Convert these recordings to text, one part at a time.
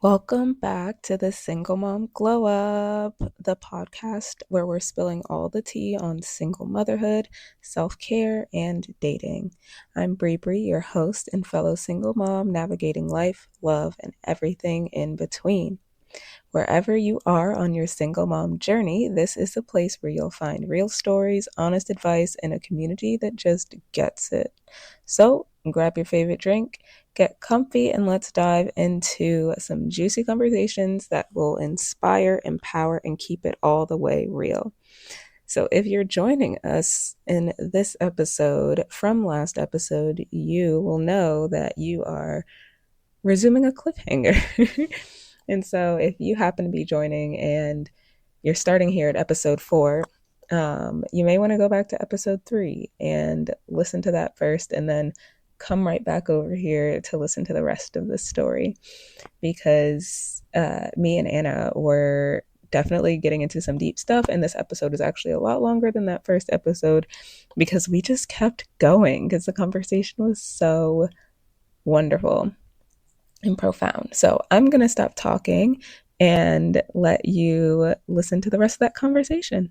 Welcome back to the Single Mom Glow Up, the podcast where we're spilling all the tea on single motherhood, self care, and dating. I'm Bri Bri, your host and fellow single mom, navigating life, love, and everything in between. Wherever you are on your single mom journey, this is the place where you'll find real stories, honest advice, and a community that just gets it. So grab your favorite drink, get comfy, and let's dive into some juicy conversations that will inspire, empower, and keep it all the way real. So, if you're joining us in this episode from last episode, you will know that you are resuming a cliffhanger. And so, if you happen to be joining and you're starting here at episode 4, you may want to go back to episode 3 and listen to that first, and then come right back over here to listen to the rest of the story. Because me and Anna were definitely getting into some deep stuff, and this episode is actually a lot longer than that first episode because we just kept going because the conversation was so wonderful and profound. So I'm going to stop talking and let you listen to the rest of that conversation.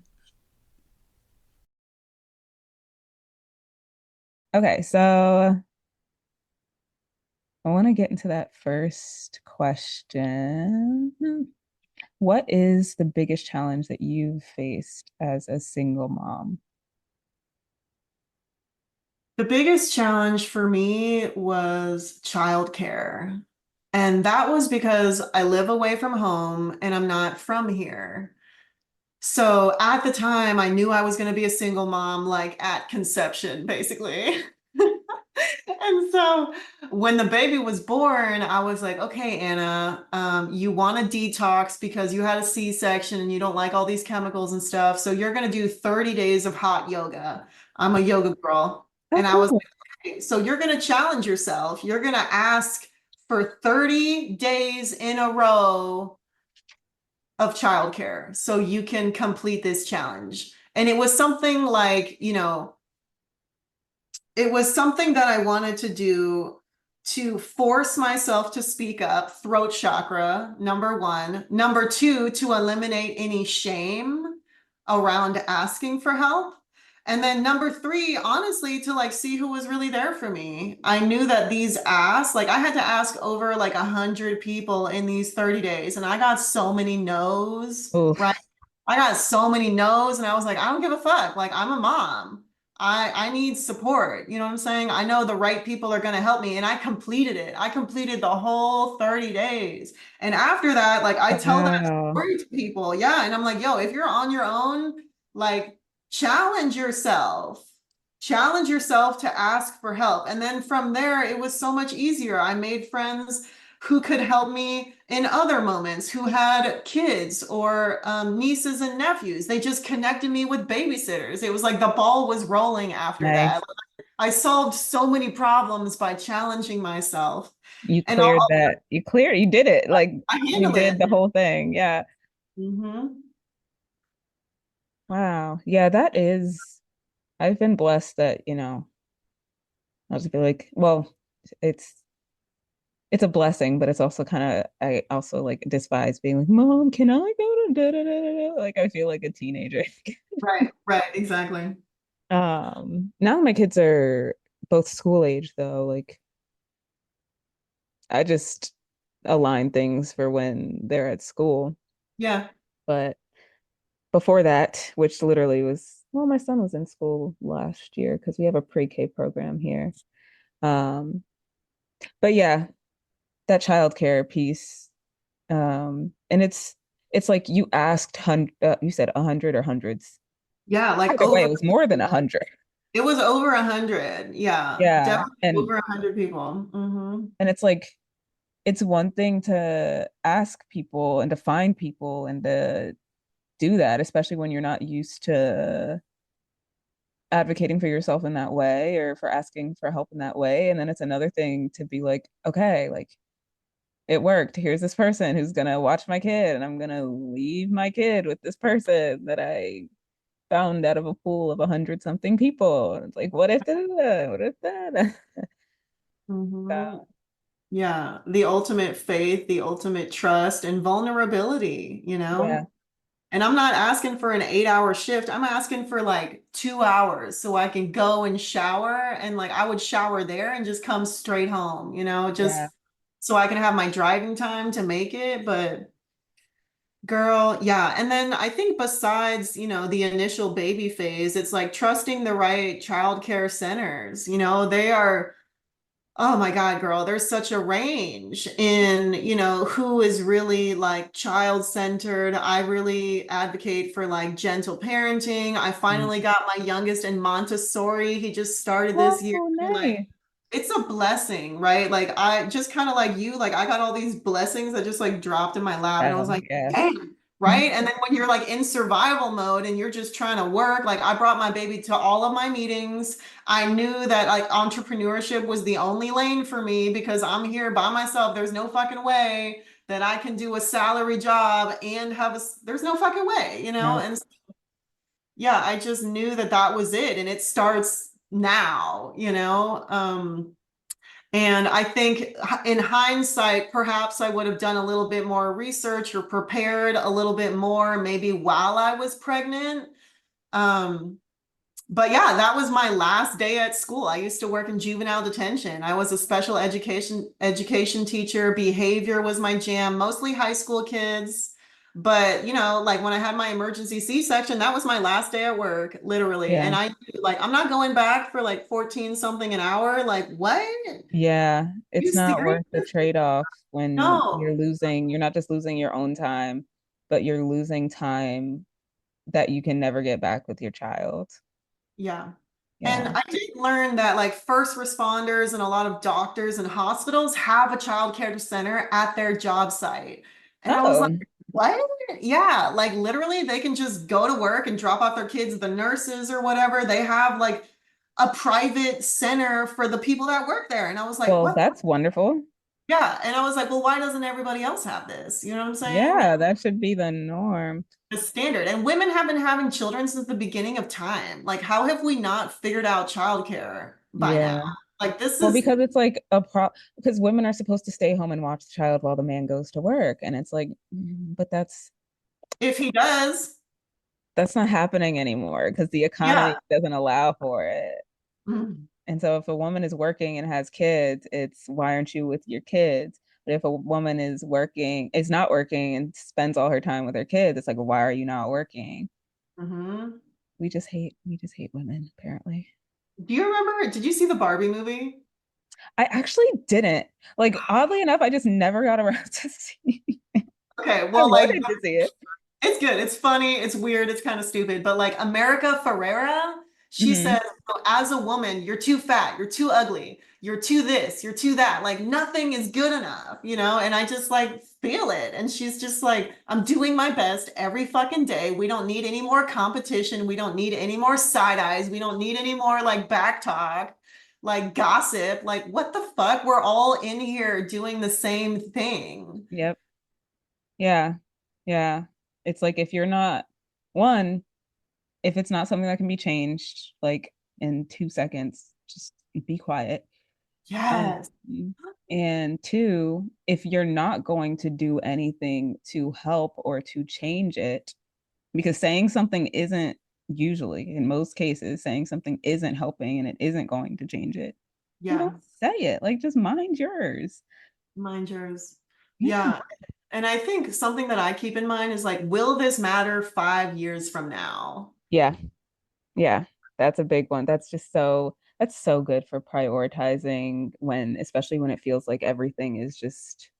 Okay, so I want to get into that first question. What is the biggest challenge that you've faced as a single mom? The biggest challenge for me was childcare. And that was because I live away from home and I'm not from here. So at the time, I knew I was going to be a single mom, like at conception, basically. And so when the baby was born, I was like, okay, Anna, you want to detox because you had a C-section and you don't like all these chemicals and stuff. So you're going to do 30 days of hot yoga. I'm a yoga girl. Oh, And I was cool. like, okay, so you're going to challenge yourself. You're going to ask for 30 days in a row of childcare so you can complete this challenge. And it was something like, it was something that I wanted to do to force myself to speak up, throat chakra, number one. Number two, to eliminate any shame around asking for help. And then number three, honestly, to like see who was really there for me. I knew that these asks, like I had to ask over like 100 people in these 30 days, and I got so many no's, right? Oof. I got so many no's, and I was like, I don't give a fuck. Like I'm a mom. I need support. You know what I'm saying? I know the right people are going to help me. And I completed it. I completed the whole 30 days. And after that, like I tell that Wow. story to people. Yeah. And I'm like, yo, if you're on your own, like challenge yourself. Challenge yourself to ask for help. And then from there, it was so much easier. I made friends who could help me in other moments, who had kids or nieces and nephews. They just connected me with babysitters. It was like the ball was rolling after that. Nice. I solved so many problems by challenging myself. You And cleared that. You did it. Like I you handled did it. the whole thing. Yeah. Hmm. Wow. Yeah, that is, I've been blessed that, I was feel like, well, it's it's a blessing, but it's also kind of, I also like despise being like, Mom, can I go to da da da da? Like I feel like a teenager. Right, right, exactly. Now my kids are both school age though. Like I just align things for when they're at school. Yeah. But before that, which literally was, well, my son was in school last year because we have a pre-K program here. Um, but yeah, that childcare piece. And it's like you asked you said 100 or hundreds. Yeah, like Either way, over it was more than 100. it was over 100. Yeah, Yeah, definitely over 100 people. Hmm. and it's like it's one thing to ask people and to find people and to do that, especially when you're not used to advocating for yourself in that way or for asking for help in that way. And then it's another thing to be like, okay, like it worked. Here's this person who's gonna watch my kid, and I'm gonna leave my kid with this person that I found out of a pool of 100 something people. And it's like, what if that? What if that? Hmm. So, Yeah, the ultimate faith, the ultimate trust and vulnerability, Yeah, And I'm not asking for an 8-hour shift. I'm asking for like 2 hours so I can go and shower. And like I would shower there and just come straight home, yeah. just so I can have my driving time to make it. But girl, yeah. And then I think besides, the initial baby phase, it's like trusting the right childcare centers. They are. Oh my God, girl, there's such a range in, who is really like child-centered. I really advocate for like gentle parenting. I Mm. finally got my youngest in Montessori. He just started this year. Oh, Like, nice. it's a blessing, right? Like I just kind of like you, like I got all these blessings that just like dropped in my lap and I was Hell like, yeah. damn, right? And then when you're like in survival mode and you're just trying to work, like I brought my baby to all of my meetings. I knew that like entrepreneurship was the only lane for me because I'm here by myself. There's no fucking way that I can do a salary job and there's no fucking way, No. And yeah, I just knew that that was it. And it starts now, and I think in hindsight, perhaps I would have done a little bit more research or prepared a little bit more, maybe while I was pregnant. Um, but yeah, that was my last day at school. I used to work in juvenile detention. I was a special education teacher. Behavior was my jam, mostly high school kids. But like when I had my emergency C-section, that was my last day at work, literally. Yeah. And I like I'm not going back for like 14 something an hour. Like what? Yeah. You It's not serious? worth the trade-off when No. you're not just losing your own time, but you're losing time that you can never get back with your child. Yeah. And Yeah. I did learn that like first responders and a lot of doctors and hospitals have a child care center at their job site. And I was like, Oh, what? Yeah, like literally they can just go to work and drop off their kids, the nurses or whatever. They have like a private center for the people that work there. And I was like, well, what? that's wonderful. Yeah. And I was like, well, why doesn't everybody else have this? You know what I'm saying? Like Yeah, that should be the norm. the standard. And women have been having children since the beginning of time. Like, how have we not figured out childcare by now? Yeah. Like, this Well, is because it's like because women are supposed to stay home and watch the child while the man goes to work. And it's like, but if he does, that's not happening anymore because the yeah. economy doesn't allow for it. Mm-hmm. And so if a woman is working and has kids, it's why aren't you with your kids? But if a woman is not working and spends all her time with her kids, it's like, why are you not working? Mm-hmm. We just hate women, apparently. Do you remember? Did you see the Barbie movie? I actually didn't. Like, oddly enough, I just never got around to see. Okay, I well, like wanted to see it. it's good. It's funny. It's weird. It's kind of stupid. But like America Ferrera, she Hmm. says, "Oh, as a woman, you're too fat, you're too ugly, you're too this, you're too that. Like nothing is good enough. And I just like feel it. And she's just like, I'm doing my best every fucking day. We don't need any more competition. We don't need any more side eyes. We don't need any more like back talk, like gossip. Like, what the fuck? We're all in here doing the same thing. Yep. Yeah. Yeah. It's like if you're not one, if it's not something that can be changed like in 2 seconds, just be quiet. Um, Yes. and two, if you're not going to do anything to help or to change it, because saying something isn't usually, in most cases, saying something isn't helping and it isn't going to change it, then Yeah. don't say it. Like just mind yours. Mind yours. Yeah. Yeah. And I think something that I keep in mind is like, will this matter 5 years from now? Yeah. Yeah. That's a big one. That's so good for prioritizing especially when it feels like everything is just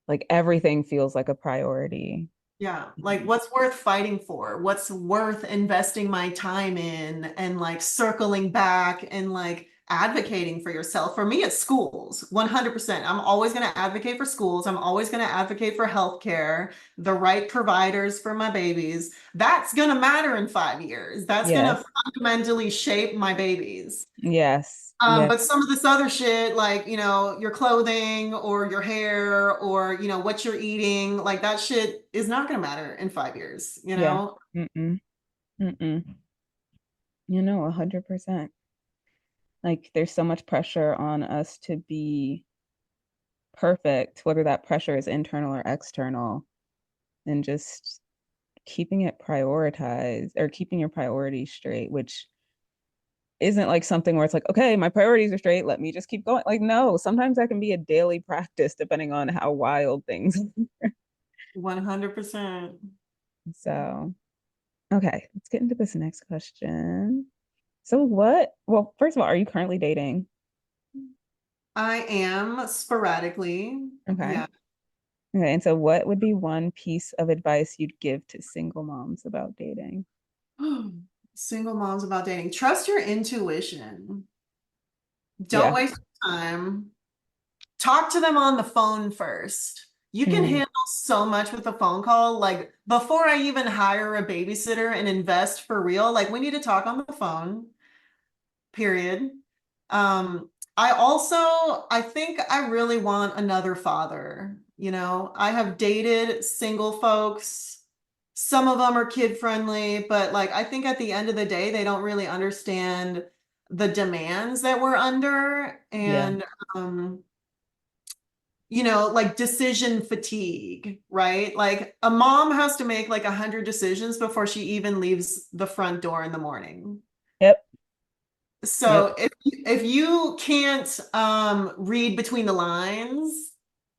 like everything feels like a priority. Yeah. Like, what's worth fighting for? What's worth investing my time in and like circling back and like advocating for yourself? For me, it's schools, 100%. I'm always going to advocate for schools. I'm always going to advocate for healthcare, the right providers for my babies. That's going to matter in 5 years. That's going to Yes. fundamentally shape my babies. Yes. Yes. But some of this other shit, like, your clothing or your hair or, what you're eating, like that shit is not going to matter in 5 years, you Yeah. know? Mm-mm. Mm-mm. 100%. Like there's so much pressure on us to be perfect, whether that pressure is internal or external, and just keeping it prioritized or keeping your priorities straight, which isn't like something where it's like, okay, my priorities are straight, let me just keep going. Like, no, sometimes that can be a daily practice depending on how wild things. 100%. So, okay, let's get into this next question. So, well, first of all, are you currently dating? I am sporadically. Okay. Yeah. Okay. And so, what would be one piece of advice you'd give to single moms about dating? Single moms about dating. Trust your intuition. Don't Yeah. waste your time. Talk to them on the phone first. You can Mm, handle so much with a phone call. Like before I even hire a babysitter and invest for real, like we need to talk on the phone, period. Um, I think I really want another father. You know, I have dated single folks. Some of them are kid friendly, but like I think at the end of the day, they don't really understand the demands that we're under. yeah. And like decision fatigue, right? Like a mom has to make like 100 decisions before she even leaves the front door in the morning. Yep. Yep. So if you can't read between the lines,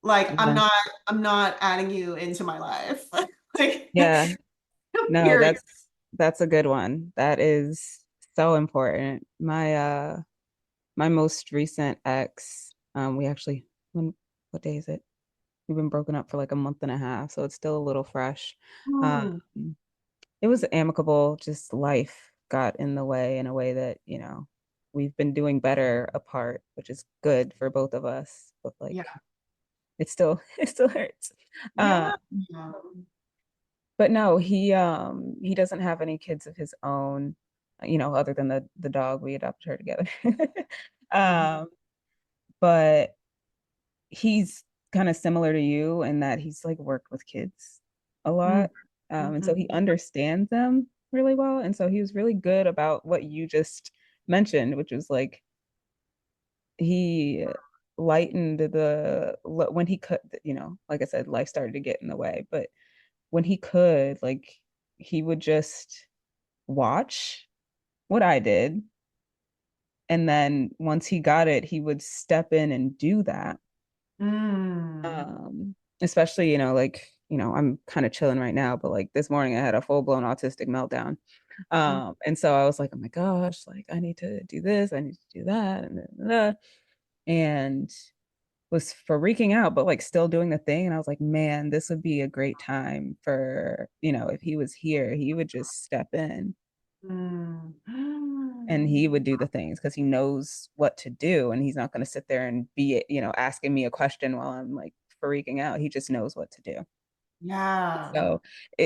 like Yeah. I'm not adding you into my life. Like Yeah. No, period. that's a good one. That is so important. My most recent ex, we actually what day is it? We've been broken up for like a month and a half, so it's still a little fresh. Um, Hmm. it was amicable, just life got in the way in a way that, we've been doing better apart, which is good for both of us, but Yeah. like it still it still hurts. Um, Yeah. but no, he doesn't have any kids of his own, other than the dog we adopted her together. Mhm. Um, but he's kind of similar to you in that he's like worked with kids a Mhm. lot. And so he understands them really well. And so he was really good about what you just mentioned, which was like he lightened when he could, like I said, life started to get in the way, but when he could, like he would just watch what I did. And then once he got it, he would step in and do that. Mm. Especially, like, I'm kind of chilling right now, but like this morning I had a full-blown autistic meltdown. Mm. And so I was like, oh my gosh, like I need to do this, I need to do that, and was freaking out, but like still doing the thing. And I was like, man, this would be a great time for, if he was here, he would just step in Mm. and he would do the things because he knows what to do and he's not going to sit there and be, asking me a question while I'm like freaking out. He just knows what to do. Yeah. So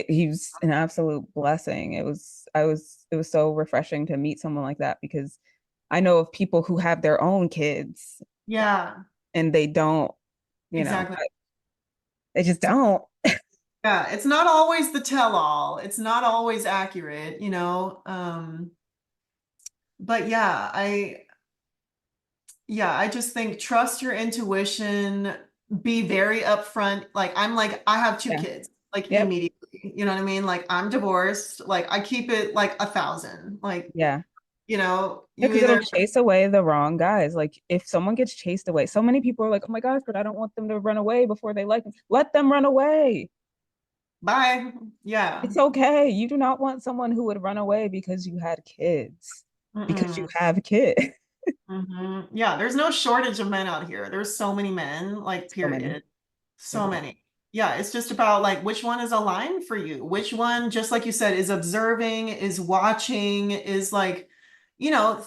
he was an absolute blessing. It was so refreshing to meet someone like that because I know of people who have their own kids Yeah. and they don't, you know, Exactly. they just don't. Yeah, it's not always the tell-all. It's not always accurate, but I just think trust your intuition, be very upfront. Like I have two Yeah. kids, like Yep. immediately. You know what I mean? Like I'm divorced. Like I keep it like 1,000. Like, Yeah. Yeah, you because it'll either chase away the wrong guys. Like if someone gets chased away, so many people are like, "Oh my gosh, but I don't want them to run away before they like me." Let them run away. bye. Yeah. It's okay. You do not want someone who would run away because you had kids, because you Mm-mm. have kids. Yeah, there's no shortage of men out here. There's so many men, like, So many. period. There So really. many. Yeah, it's just about like which one is aligned for you. Which one, just like you said, is observing, is watching, is like,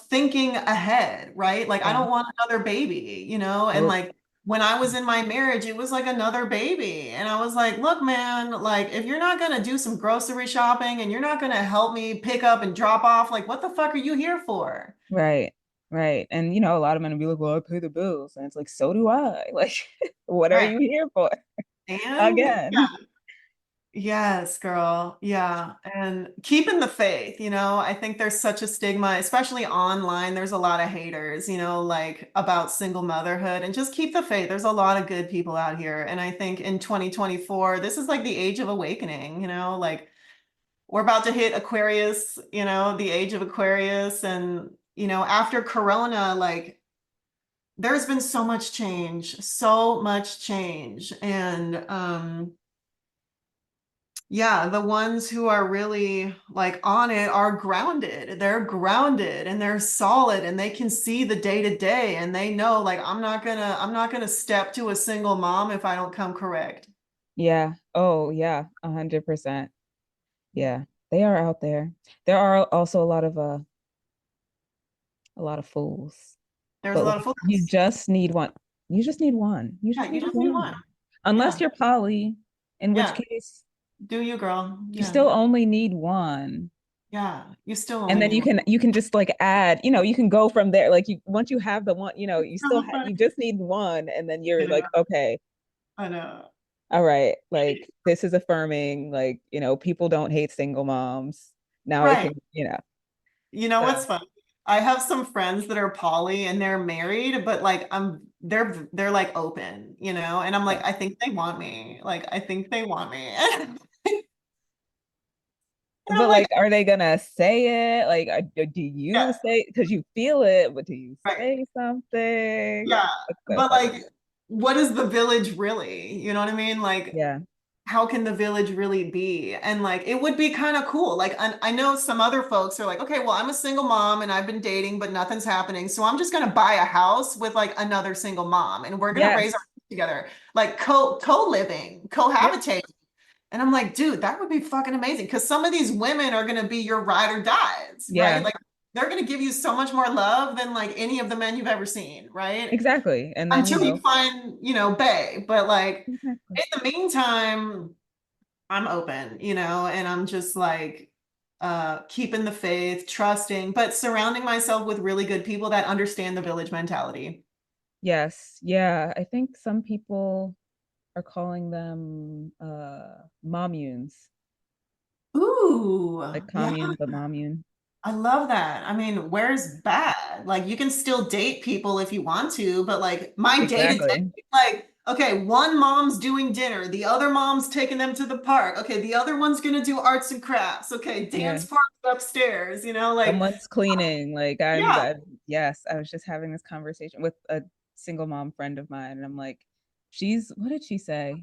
thinking ahead, right? Like, I Yeah. don't want another baby, and Nope. like when I was in my marriage, it was like another baby. And I was like, look, man, like if you're not gonna do some grocery shopping and you're not gonna help me pick up and drop off, like what the fuck are you here for? Right. Right. And a lot of men will be like, "Well, I pay the bills." And it's like, so do I. Like, what are Right. you here for? And Again. Yes, girl. Yeah. And keeping the faith, I think there's such a stigma, especially online. There's a lot of haters, like about single motherhood and just keep the faith. There's a lot of good people out here. And I think in 2024, this is like the age of awakening, like we're about to hit Aquarius, the age of Aquarius. And, after Corona, like there's been so much change, so much change. And, yeah, the ones who are really like on it are grounded. They're grounded and they're solid and they can see the day to day and they know like I'm not gonna step to a single mom if I don't come correct. Yeah. Oh, yeah. 100%. Yeah. They are out there. There are also a lot of fools. There's a But lot of like you focus. just need one. You just need one. You Yeah, just you need just need one. one. Unless Yeah. you're poly, in which Yeah. case Do you, girl? you Yeah. still only need one. Yeah. You still And only then need one. you can just like add, you can go from there. Like you once you have the one, you still So funny. you just need one and then I you're know. like, okay, I know. all right, like this is affirming, like, people don't hate single moms. Now I Right. can. You know So what's funny? I have some friends that are poly and they're married, but like they're like open, and I'm like, yeah. I think they want me. Like, I think they want me. And I'm But like, like, are they gonna say it? Like, do you yeah, say because you feel it, but do you right. say something? Yeah. What's the But fuck? like, what is the village really? You know what I mean? Like, Yeah, how can the village really be? And like, it would be kind of cool. Like, I know some other folks are like, okay, well, I'm a single mom and I've been dating, but nothing's happening. So I'm just going to buy a house with like another single mom and we're going to raise our yes, kids together, like co-living, yep, cohabitating. And I'm like, dude, that would be fucking amazing. Because some of these women are going to be your ride or dies, right? yeah, Like, they're going to give you so much more love than like any of the men you've ever seen, right? exactly. And then Until you find, Bae. But like exactly. in the meantime, I'm open, and I'm just like keeping the faith, trusting, but surrounding myself with really good people that understand the village mentality. Yes, yeah. I think some people are calling them mommunes, Ooh, like yeah. commune, but mommune. I love that. I mean, where's bad? Like, you can still date people if you want to, but like my day to day, Exactly. like, okay, one mom's doing dinner, the other mom's taking them to the park. Okay, the other one's gonna do arts and crafts. Okay, Yeah. dance party upstairs, like, Someone's cleaning. Like yeah, yes, I was just having this conversation with a single mom friend of mine, and I'm like, what did she say?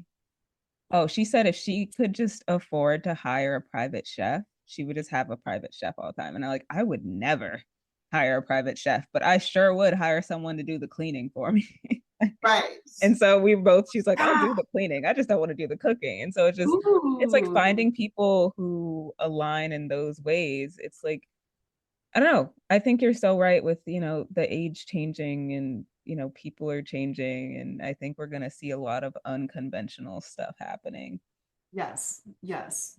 Oh, she said if she could just afford to hire a private chef, she would just have a private chef all the time. And I would never hire a private chef, but I sure would hire someone to do the cleaning for me. right. And so she's like, I'll do the cleaning. I just don't want to do the cooking. And so it's like Ooh, finding people who align in those ways. It's like, I don't know. I think you're so right with, the age changing and, people are changing. And I think we're going to see a lot of unconventional stuff happening. yes, yes.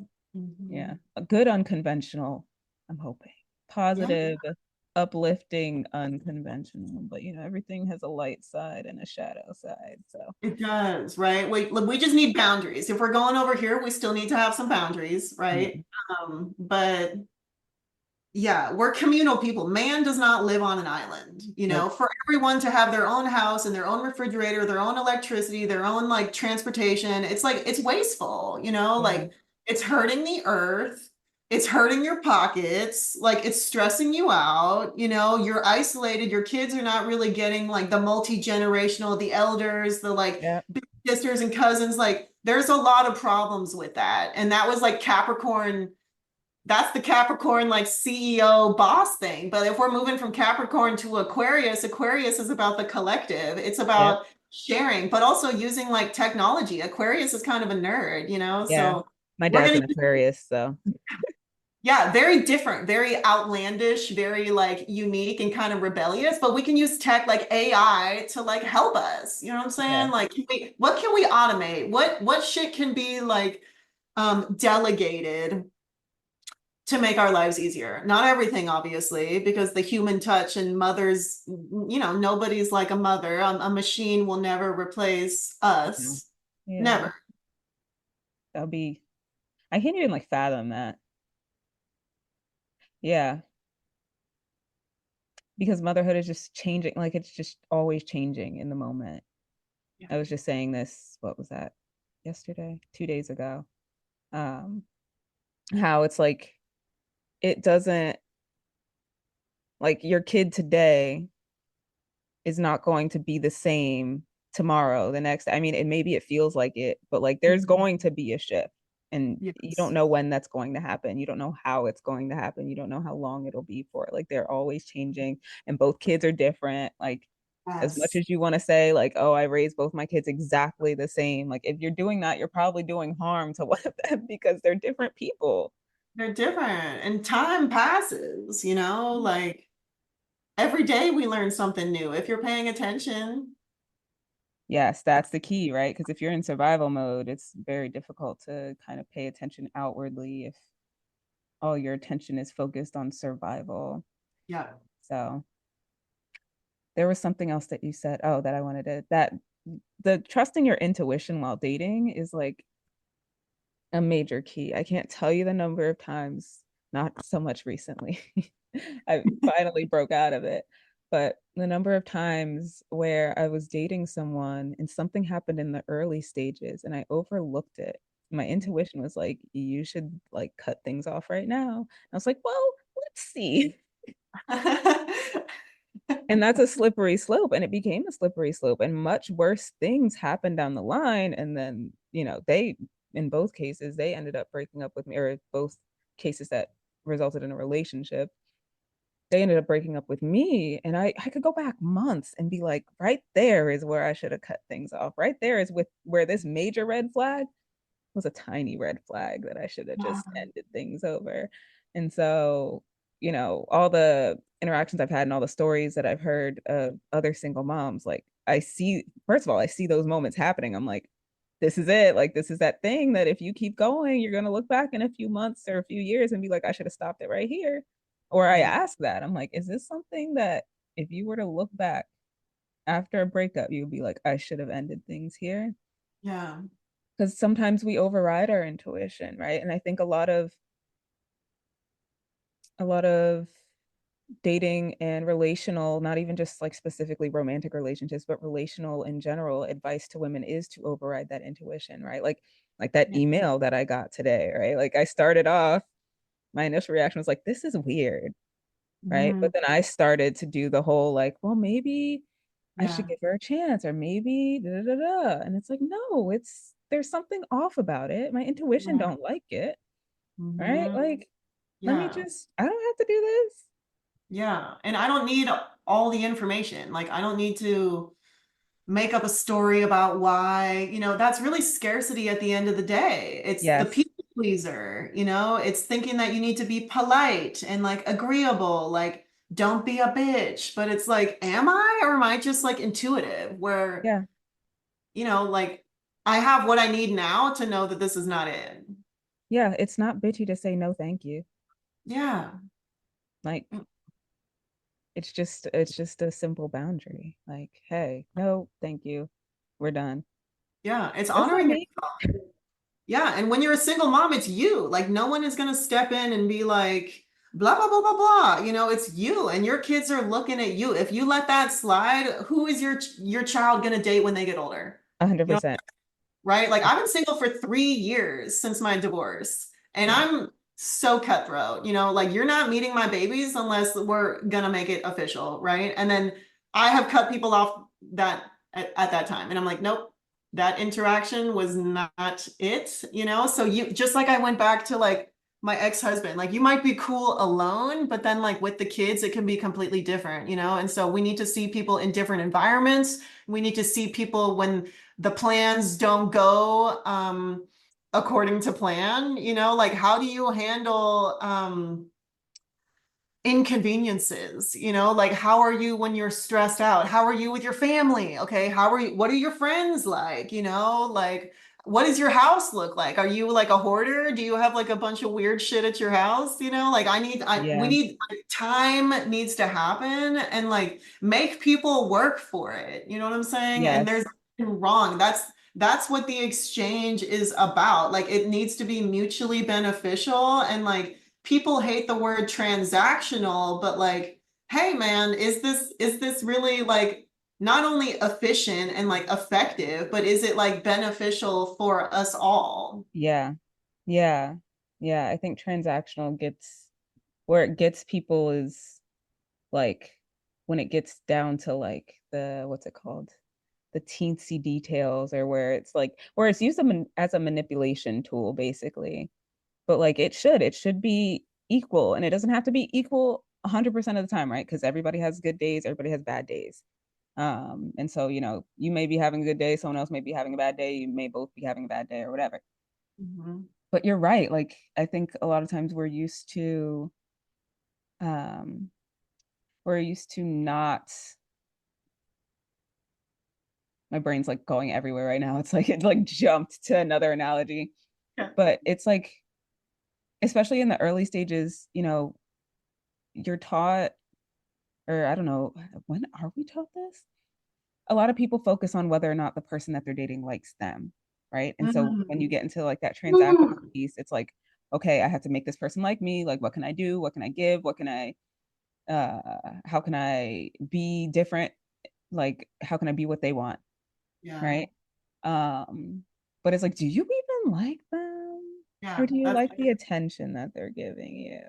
Yeah. Mhm. A good unconventional, I'm hoping. Yeah, Positive, uplifting, unconventional. But, everything has a light side and a shadow side. So, it does, right? We just need boundaries. If we're going over here, we still need to have some boundaries, yeah. right? But yeah, we're communal people. Man does not live on an island, Nope. for everyone to have their own house and their own refrigerator, their own electricity, their own like transportation. It's like it's wasteful, Yeah. like it's hurting the earth. It's hurting your pockets, like it's stressing you out, you're isolated. Your kids are not really getting like the multi-generational, the elders, the like Yeah. big sisters and cousins. Like there's a lot of problems with that. And that was like Capricorn, that's the Capricorn like CEO boss thing. But if we're moving from Capricorn to Aquarius, Aquarius is about the collective. It's Yeah. about sharing, but also using like technology. Aquarius is kind of a nerd, Yeah. So My we're dad's gonna an Aquarius, so yeah, very different, very outlandish, very like unique and kind of rebellious, but we can use tech like AI to like help us. You know what I'm yeah. saying? Like what can we automate? What shit can be like delegated to make our lives easier. Not everything, obviously, because the human touch and mothers, nobody's like a mother. A machine will never replace No. us. Yeah. Never. That'll be I can't even like fathom that. Yeah, because motherhood is just changing, like it's just always changing in the moment. Yeah. I was just saying this, what was that? Yesterday, 2 days ago. How it's like it doesn't like your kid today is not going to be the same tomorrow, the next. I mean, it maybe it feels like it, but like there's Mhm. going to be a shift and you don't Yes. know when that's going to happen. You don't know how it's going to happen. You don't know how long it'll be for. Like they're always changing and both kids are different. Like as much Yes. as you want to say like, oh, I raised both my kids exactly the same, like if you're doing that, you're probably doing harm to one of them because they're different people. They're different and time passes, like every day we learn something new if you're paying attention. Yes, that's the key, right? Because if you're in survival mode, it's very difficult to kind of pay attention outwardly if all your attention is focused on survival. Yeah. So there was something else that you said, oh, that I wanted to, that the trusting your intuition while dating is like a major key. I can't tell you the number of times, not so much recently. I finally broke out of it. But the number of times where I was dating someone and something happened in the early stages and I overlooked it. My intuition was like, you should like cut things off right now. I was like, well, let's see. And that's a slippery slope. And it became a slippery slope. And much worse things happened down the line. And then, they, in both cases, they ended up breaking up with me, or both cases that resulted in a relationship, they ended up breaking up with me. And I could go back months and be like, right there is where I should have cut things off. Right there is with where this major red flag was a tiny red flag that I should have just ended things over. And so, all the interactions I've had and all the stories that I've heard of other single moms, like I see, first of all, I see those moments happening. I'm like, this is it. Like, this is that thing that if you keep going, you're going to look back in a few months or a few years and be like, I should have stopped it right here. Or I Yeah. ask that, I'm like, is this something that if you were to look back after a breakup, you would be like, I should have ended things here? Yeah. Because sometimes we override our intuition, right? And I think a lot of dating and relational, not even just like specifically romantic relationships, but relational in general, advice to women is to override that intuition, right? Like that Yeah. email that I got today, right? Like I started off, my initial reaction was like, this is weird, right? Mhm. But then I started to do the whole like, well, maybe I should Yeah. give her a chance, or maybe da da da da. And it's like, no, it's there's something off about it. My intuition Yeah. don't like it, right? Mhm. Like, let me Yeah. just, I don't have to do this. Yeah. And I don't need all the information. Like, I don't need to make up a story about why, that's really scarcity at the end of the day. It's the Yes. people pleaser, it's thinking that you need to be polite and like agreeable, like don't be a bitch. But it's like, am I, or am I just like intuitive where, Yeah. like I have what I need now to know that this is not it. Yeah. It's not bitchy to say no, thank you. Yeah. Like, it's just a simple boundary. Like, hey, no, thank you. We're done. Yeah. It's That's on honoring me. yourself. Yeah, and when you're a single mom, it's you. Like no one is gonna step in and be like, blah, blah, blah, blah, blah. It's you and your kids are looking at you. If you let that slide, who is your child gonna date when they get older? You know, 100%. right? Like I've been single for 3 years since my divorce, and Yeah. I'm so cutthroat, like you're not meeting my babies unless we're gonna make it official, right? And then I have cut people off that at that time, and I'm like, nope, that interaction was not it, So you just like I went back to like my ex-husband, like you might be cool alone, but then like with the kids, it can be completely different, And so we need to see people in different environments. We need to see people when the plans don't go according to plan, like how do you handle inconveniences, like how are you when you're stressed out? How are you with your family? Okay, what are your friends like? Like what does your house look like? Are you like a hoarder? Do you have like a bunch of weird shit at your house? Like we Yeah. need like, time needs to happen and like make people work for it. You know what I'm saying? And Yes. there's nothing wrong. that's what the exchange is about. Like it needs to be mutually beneficial. And like people hate the word transactional, but like, hey man, is this really like not only efficient and like effective, but is it like beneficial for us all? Yeah. Yeah. Yeah. I think transactional gets where it gets people is like when it gets down to like the what's it called? The teensy details or where it's like where it's used as a manipulation tool basically. But like it should be equal and it doesn't have to be equal 100% of the time, right? Because everybody has good days, everybody has bad days. And so, you may be having a good day, someone else may be having a bad day, you may both be having a bad day or whatever. Mhm. But you're right. Like I think a lot of times um we're used to not my brain's like going everywhere right now. It's like it like jumped to another analogy. Yeah. But it's like, especially in the early stages, you're taught, or I don't know, when are we taught this? A lot of people focus on whether or not the person that they're dating likes them, right? And so when you Mm. get into like that transactional Ooh. piece, it's like, okay, I have to make this person like me. Like, what can I do? What can I give? How can I be different? Like, how can I be what they want? Yeah. Right? Um, but it's like, do you even like them? Or Yeah. do you That's like the attention that they're giving you?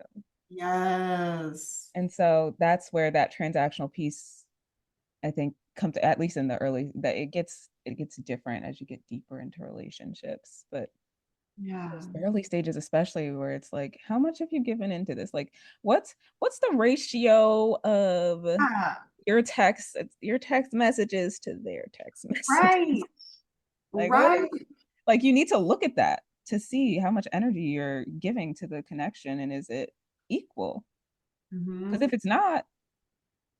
yes. And so that's where that transactional piece, I think, comes at least in the early that it gets different as you get deeper into relationships. But Yeah. those early stages, especially where it's like, how much have you given into this? Like, what's the ratio of Yeah. your text messages to their text messages? Right. Like, what Right. is like you need to look at that to see how much energy you're giving to the connection and is it equal? Because Hmm. if it's not,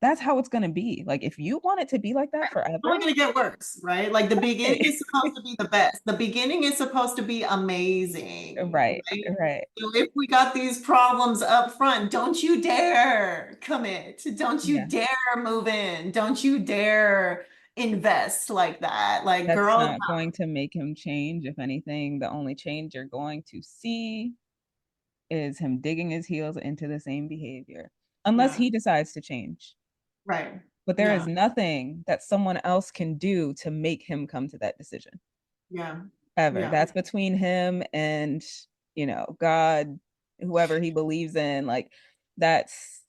that's how it's going to be. Like if you want it to be like that Only forever, gonna get worse, right? Like the beginning right, is supposed to be the best. The beginning is supposed to be amazing, right, right? right. So if we got these problems up front, don't you dare commit. Don't you Yeah, dare move in. Don't you dare invest like that. Like, that's girl, not going to make him change. If anything, the only change you're going to see is him digging his heels into the same behavior, unless yeah, he decides to change. right. But there is Yeah, nothing that someone else can do to make him come to that decision yeah, ever. yeah. That's between him and, God, whoever he believes in. Like that's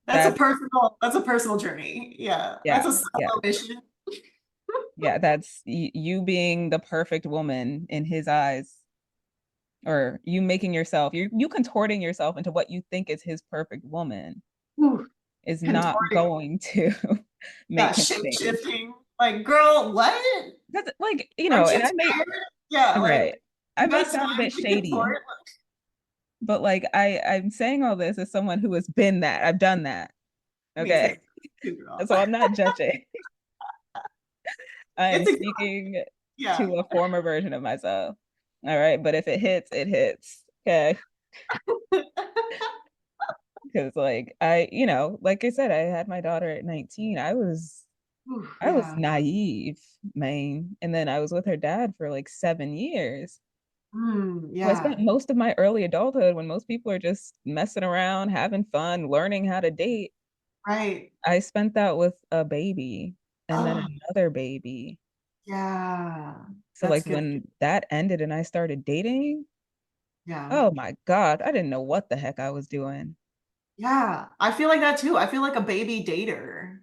that's That's a personal journey. Yeah, that's yeah, a yeah, solo mission. yeah. That's you being the perfect woman in his eyes, or you making yourself, you contorting yourself into what you think is his perfect woman Ooh, is not contorting. going to Yeah, make him shape change. shifting. Like, girl, what? Because like, Aren't and you I may tired? Yeah, right. like I you may got sound a time bit to shady, contort. but like I'm saying all this as someone who has been that. I've done that. Me too. Okay. Too, girl. So I'm not judging. I am It's a speaking yeah. to a former version of myself. All right. But if it hits, it hits. Okay. Because like like I said, I had my daughter at 19. Ooh, I was yeah. naive, man. And then I was with her dad for like 7 years. So I spent Yeah. most of my early adulthood when most people are just messing around, having fun, learning how to date. Right. I spent that with a baby and then Oh, another baby. yeah. So That's like good. when that ended and I started dating, Yeah. oh my God, I didn't know what the heck I was doing. Yeah. I feel like that too. I feel like a baby dater.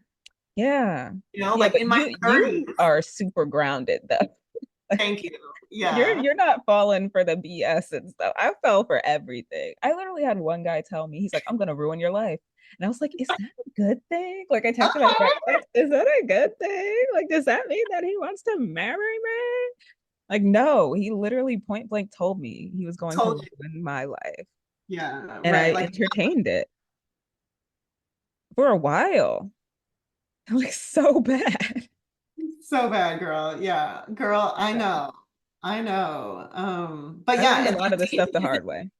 Yeah. You know, Yeah, like but in my you 30s. are super grounded though. Thank you. You're Yeah. you're not falling for the BS and stuff. I fell for everything. I literally had one guy tell me, he's like, I'm gonna ruin your life. And I was like, is that a good thing? Like I texted my friend, like, is that a good thing? Like, does that mean that he wants to marry me? Like, no, he literally point blank told me he was going to Told you. ruin my life. Yeah. And I Right. Like entertained it for a while. Like so bad. so bad, girl. Yeah. Girl, I Yeah. know. I know. But I yeah, learned a lot of this stuff the hard way.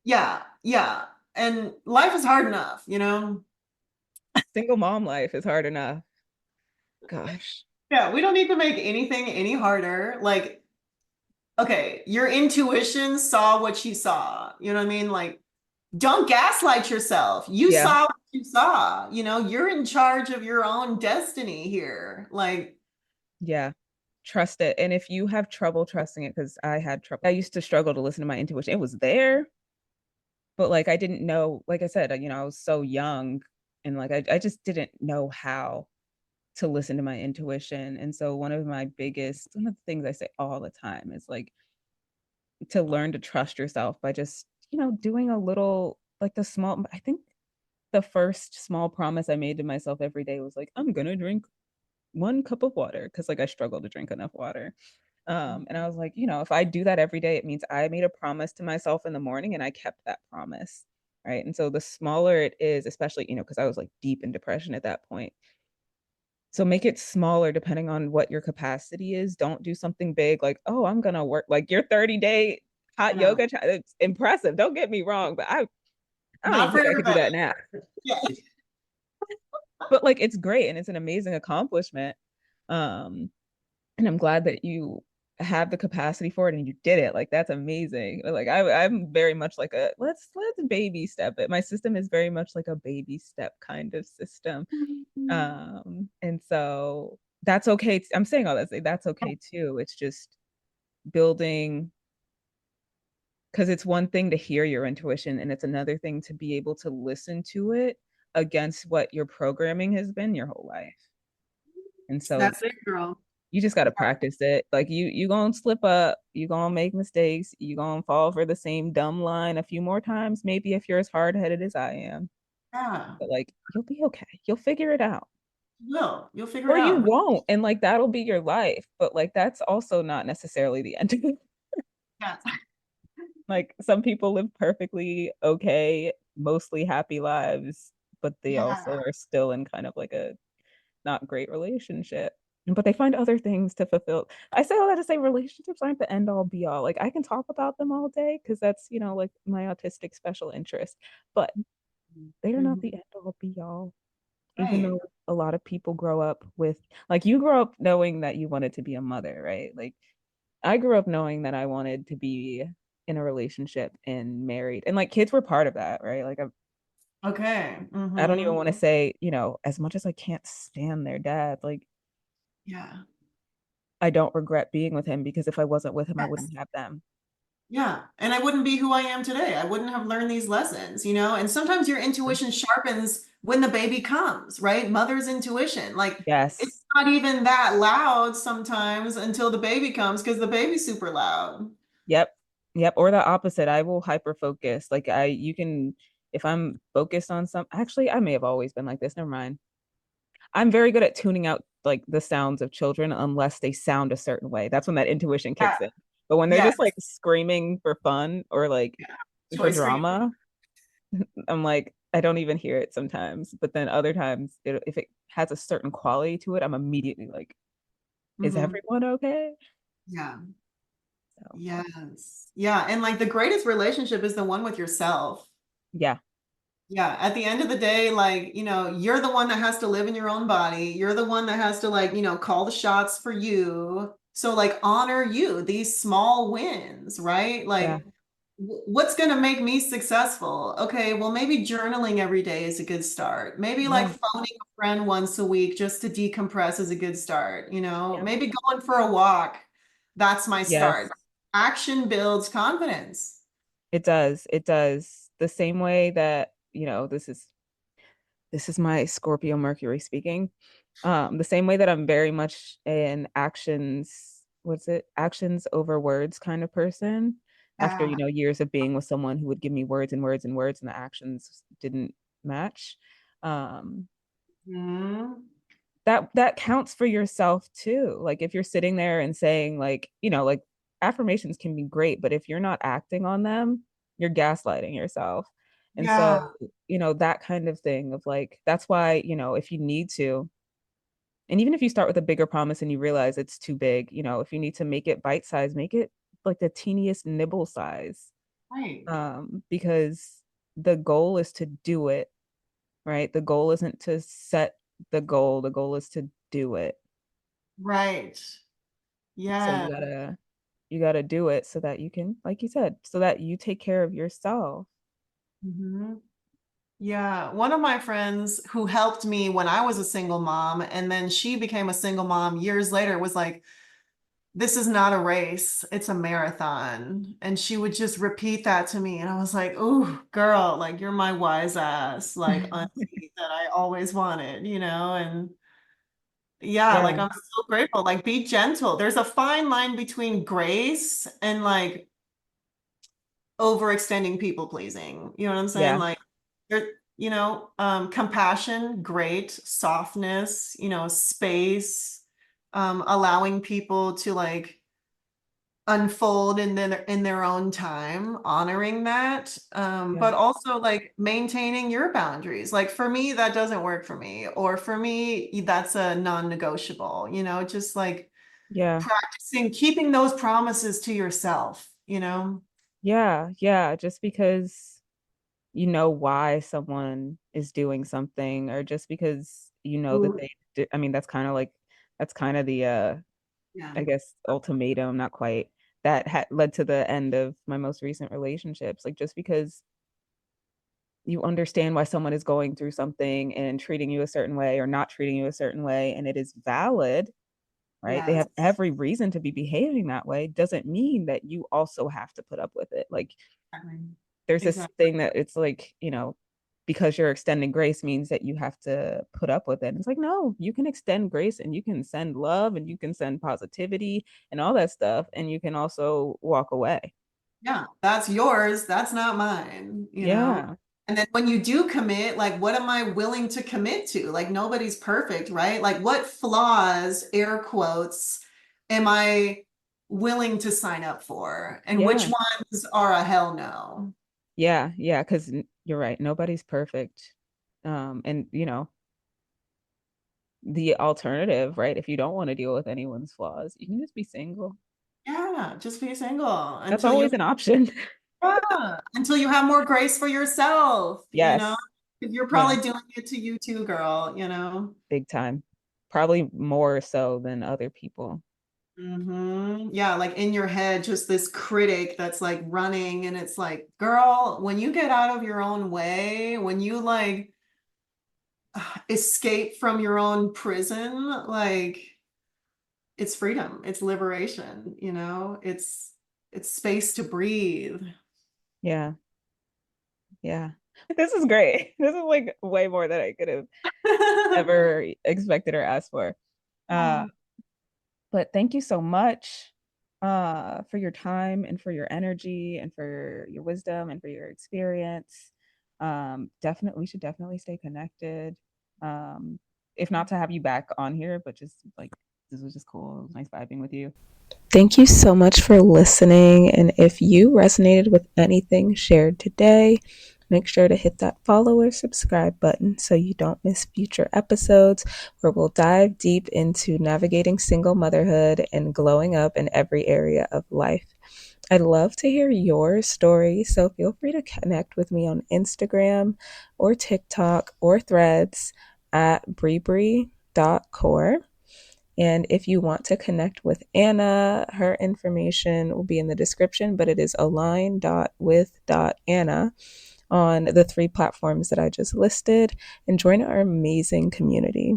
yeah, yeah. And life is hard enough, you know? Single mom life is hard enough. Gosh. Yeah, we don't need to make anything any harder. Like, okay, your intuition saw what you saw. You know what I mean? Like, don't gaslight yourself. You Yeah. saw what you saw. You're in charge of your own destiny here. Like, Yeah. Trust it. And if you have trouble trusting it, because I had trouble, I used to struggle to listen to my intuition. It was there, but like I didn't know, like I said, I was so young and like I just didn't know how to listen to my intuition. And so one of the things I say all the time is like to learn to trust yourself by just, doing a little like I think the first small promise I made to myself every day was like, I'm gonna drink 1 cup of water because like I struggle to drink enough water. And I was like, if I do that every day, it means I made a promise to myself in the morning and I kept that promise. Right. And so the smaller it is, especially, because I was like deep in depression at that point. So make it smaller depending on what your capacity is. Don't do something big like, oh, I'm gonna work like your 30-day I hot know. yoga. It's impressive. Don't get me wrong, but I don't Not even for think I could do everybody. that now. Yeah. But like it's great and it's an amazing accomplishment. Um, and I'm glad that you have the capacity for it and you did it. Like that's amazing. Like I'm very much like a let's baby step it. My system is very much like a baby step kind of system. And so that's okay. I'm saying all that, say that's okay too. It's just building because it's one thing to hear your intuition and it's another thing to be able to listen to it against what your programming has been your whole life. And so That's it, girl. you just got to practice it. Like you gonna slip up, you gonna make mistakes, you gonna fall for the same dumb line a few more times, maybe if you're as hard-headed as I am. Yeah. But like you'll be okay. You'll figure it out. You will. You'll figure it Or you out. won't. And like that'll be your life. But like that's also not necessarily the end of it. Yeah. Like some people live perfectly okay, mostly happy lives, but they also Yeah. are still in kind of like a not great relationship. But they find other things to fulfill. I say all that to say relationships aren't the end all be all. Like I can talk about them all day because that's, like my autistic special interest, but they are not Mhm. the end all be all. Even Right. though a lot of people grow up with, like you grow up knowing that you wanted to be a mother, right? Like I grew up knowing that I wanted to be in a relationship and married. And like kids were part of that, right? Like Okay. I don't even Mm-hmm. want to say, as much as I can't stand their dad, like Yeah. I don't regret being with him because if I wasn't with him, I Yes. wouldn't have them. Yeah. And I wouldn't be who I am today. I wouldn't have learned these lessons. And sometimes your intuition sharpens when the baby comes, right? Mother's intuition. Like it's Yes. not even that loud sometimes until the baby comes because the baby's super loud. Yep. Yep. Or the opposite. I will hyper focus. Like you can, if I'm focused on actually, I may have always been like this. Never mind. I'm very good at tuning out like the sounds of children unless they sound a certain way. That's when that intuition Yeah. kicks in. But when they're Yes. just like screaming for fun or like Yeah. for Toy scream. drama, I'm like, I don't even hear it sometimes. But then other times, if it has a certain quality to it, I'm immediately like, is Hmm. everyone okay? Yeah. So, Yes. Yeah. And like the greatest relationship is the one with yourself. yeah, Yeah. At the end of the day, like, you're the one that has to live in your own body. You're the one that has to, like, call the shots for you. So, like, honor you, these small wins, right? yeah, Like, what's going to make me successful? Okay, well, maybe journaling every day is a good start. Maybe like yeah, phoning a friend once a week just to decompress is a good start. yeah. Maybe going for a walk. That's my Yes, start. Action builds confidence. it does. It does. The same way that, this is my Scorpio Mercury speaking. The same way that I'm very much an what's it? Actions over words kind of person. After, Yeah. years of being with someone who would give me words and words and words and the actions didn't match. Um, Mhm. that counts for yourself too. Like if you're sitting there and saying like, like affirmations can be great, but if you're not acting on them, you're gaslighting yourself. And so, Yeah. that kind of thing of like, that's why, if you need to, and even if you start with a bigger promise and you realize it's too big, if you need to make it bite size, make it like the teeniest nibble size. Right. Because the goal is to do it, right? The goal isn't to set the goal is to do it. Right. So Yeah. you gotta do it so that you can, like you said, so that you take care of yourself. hmm Yeah. One of my friends who helped me when I was a single mom, and then she became a single mom years later, was like, this is not a race, it's a marathon. And she would just repeat that to me. And I was like, ooh, girl, like you're my wise ass, like auntie that I always wanted, And yeah, like Yeah, I'm so grateful. Like be gentle. There's a fine line between grace and like overextending people pleasing. You know what I'm saying? yeah, Like there, compassion, great, softness, space, allowing people to like unfold in their own time, honoring that, yeah, but also like maintaining your boundaries. Like for me, that doesn't work for me, or for me, that's a non-negotiable. Just like yeah, practicing keeping those promises to yourself. yeah, yeah. Just because you know why someone is doing something, or just because you know that Ooh, they did, I mean, that's kind of the yeah. I guess ultimatum, not quite, that had led to the end of my most recent relationships. Like just because you understand why someone is going through something and treating you a certain way or not treating you a certain way, and it is valid, right? They Yes. have every reason to be behaving that way, doesn't mean that you also have to put up with it. Like Exactly. there's this Exactly. thing that it's like, because you're extending grace means that you have to put up with it. And it's like, no, you can extend grace and you can send love and you can send positivity and all that stuff. And you can also walk away. Yeah, that's yours. That's not mine. Yeah. And then when you do commit, like, what am I willing to commit to? Like, nobody's perfect, right? Like, what flaws, air quotes, am I willing to sign up for? And which Yeah. ones are a hell no? Yeah. Yeah. Cause you're right. Nobody's perfect. And the alternative, right? If you don't want to deal with anyone's flaws, you can just be single. Yeah, just be single That's until you, always an option. yeah, until you have more grace for yourself. Yes. 'Cause you're Yeah. probably doing it to you too, girl. Big time. Probably more so than other people. Yeah, like in your head, just this critic that's like running, and it's like, girl, when you get out of your own way, when you like escape from your own prison, like it's freedom, it's liberation. It's space to breathe. Yeah. Yeah. This is great. This is like way more than I could have ever expected or asked for. Uh, Oh, but thank you so much for your time and for your energy and for your wisdom and for your experience. Definitely, we should definitely stay connected. Um, if not to have you back on here, but just like this was just cool. It was nice vibing with you. Thank you so much for listening. And if you resonated with anything shared today, make sure to hit that follow or subscribe button so you don't miss future episodes where we'll dive deep into navigating single motherhood and glowing up in every area of life. I'd love to hear your story, so feel free to connect with me on Instagram or TikTok or Threads at bribri.core. And if you want to connect with Anna, her information will be in the description, but it is align.with.anna on the three platforms that I just listed, and join our amazing community.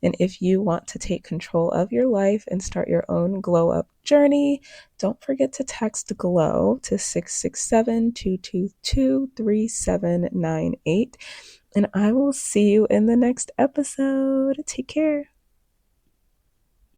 And if you want to take control of your life and start your own glow up journey, don't forget to text GLOW to 667-222-3798. And I will see you in the next episode. Take care.